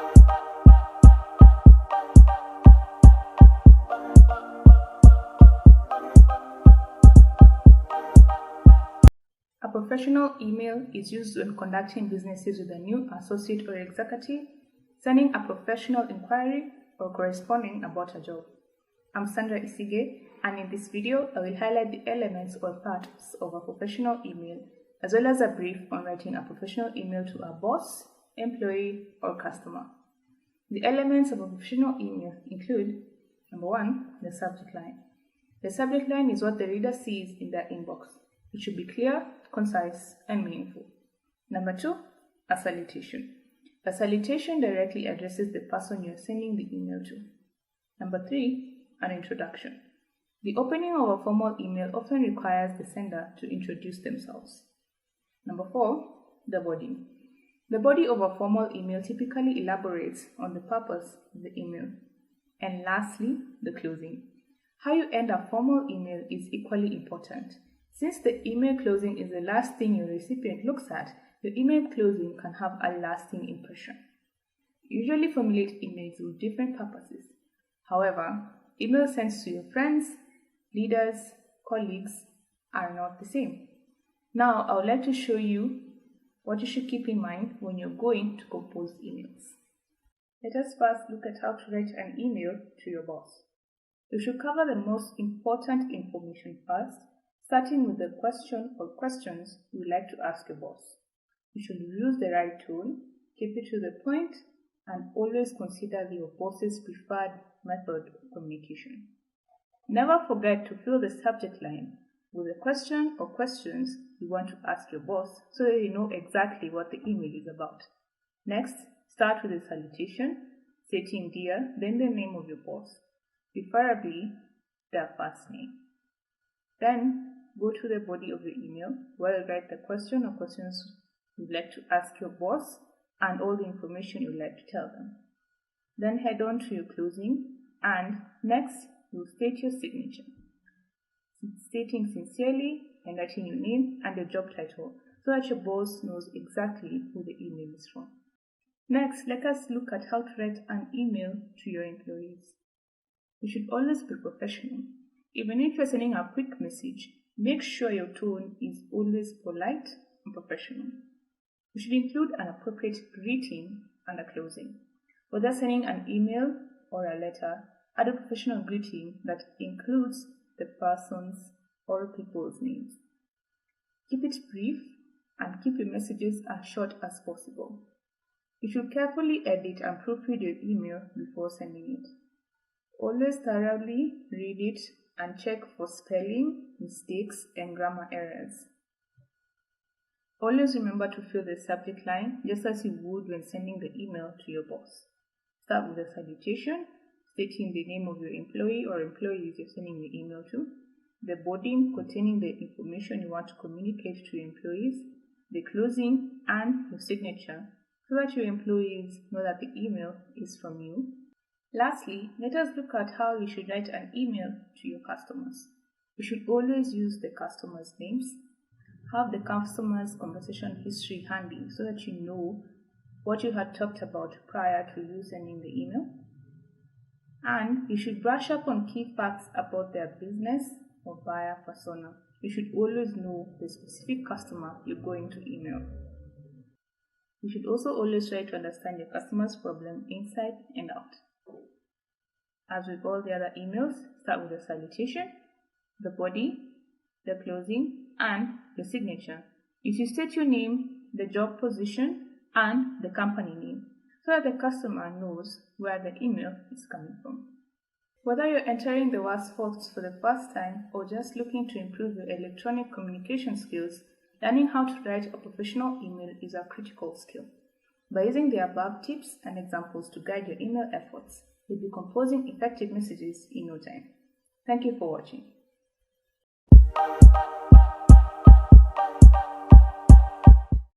A professional email is used when conducting businesses with a new associate or executive, sending a professional inquiry, or corresponding about a job. I'm Sandra Isige, and in this video, I will highlight the elements or parts of a professional email, as well as a brief on writing a professional email to a boss, employee, or customer. The elements of a professional email include: number 1, the subject line. The subject line is what the reader sees in their inbox. It should be clear, concise, and meaningful. Number 2, a salutation. The salutation directly addresses the person you are sending the email to. Number 3, an introduction. The opening of a formal email often requires the sender to introduce themselves. Number 4, the body. The body of a formal email typically elaborates on the purpose of the email. And lastly, the closing. How you end a formal email is equally important. Since the email closing is the last thing your recipient looks at, your email closing can have a lasting impression. Usually formulate emails with different purposes. However, emails sent to your friends, leaders, colleagues are not the same. Now, I would like to show you what you should keep in mind when you're going to compose emails. Let us first look at how to write an email to your boss. You should cover the most important information first, starting with the question or questions you would like to ask your boss. You should use the right tone, keep it to the point, and always consider your boss's preferred method of communication. Never forget to fill the subject line with the question or questions you want to ask your boss so that you know exactly what the email is about. Next, start with a salutation, stating dear, then the name of your boss, preferably their first name. Then, go to the body of the email where you write the question or questions you'd like to ask your boss and all the information you'd like to tell them. Then head on to your closing, and next you'll state your signature, stating sincerely and writing your name and your job title so that your boss knows exactly who the email is from. Next, let us look at how to write an email to your employees. You should always be professional. Even if you're sending a quick message, make sure your tone is always polite and professional. You should include an appropriate greeting and a closing. Whether sending an email or a letter, add a professional greeting that includes the person's or people's names. Keep it brief and keep your messages as short as possible. You should carefully edit and proofread your email before sending it. Always thoroughly read it and check for spelling, mistakes, and grammar errors. Always remember to fill the subject line just as you would when sending the email to your boss. Start with a salutation, stating the name of your employee or employees you're sending the email to, the body containing the information you want to communicate to your employees, the closing, and your signature so that your employees know that the email is from you. Lastly, let us look at how you should write an email to your customers. You should always use the customers' names. Have the customer's conversation history handy so that you know what you had talked about prior to you sending the email. And you should brush up on key facts about their business or buyer persona. You should always know the specific customer you're going to email. You should also always try to understand your customer's problem inside and out. As with all the other emails, start with the salutation, the body, the closing, and the signature. You should state your name, the job position, and the company name so that the customer knows where the email is coming from. Whether you're entering the workforce for the first time or just looking to improve your electronic communication skills, learning how to write a professional email is a critical skill. By using the above tips and examples to guide your email efforts, you'll be composing effective messages in no time. Thank you for watching.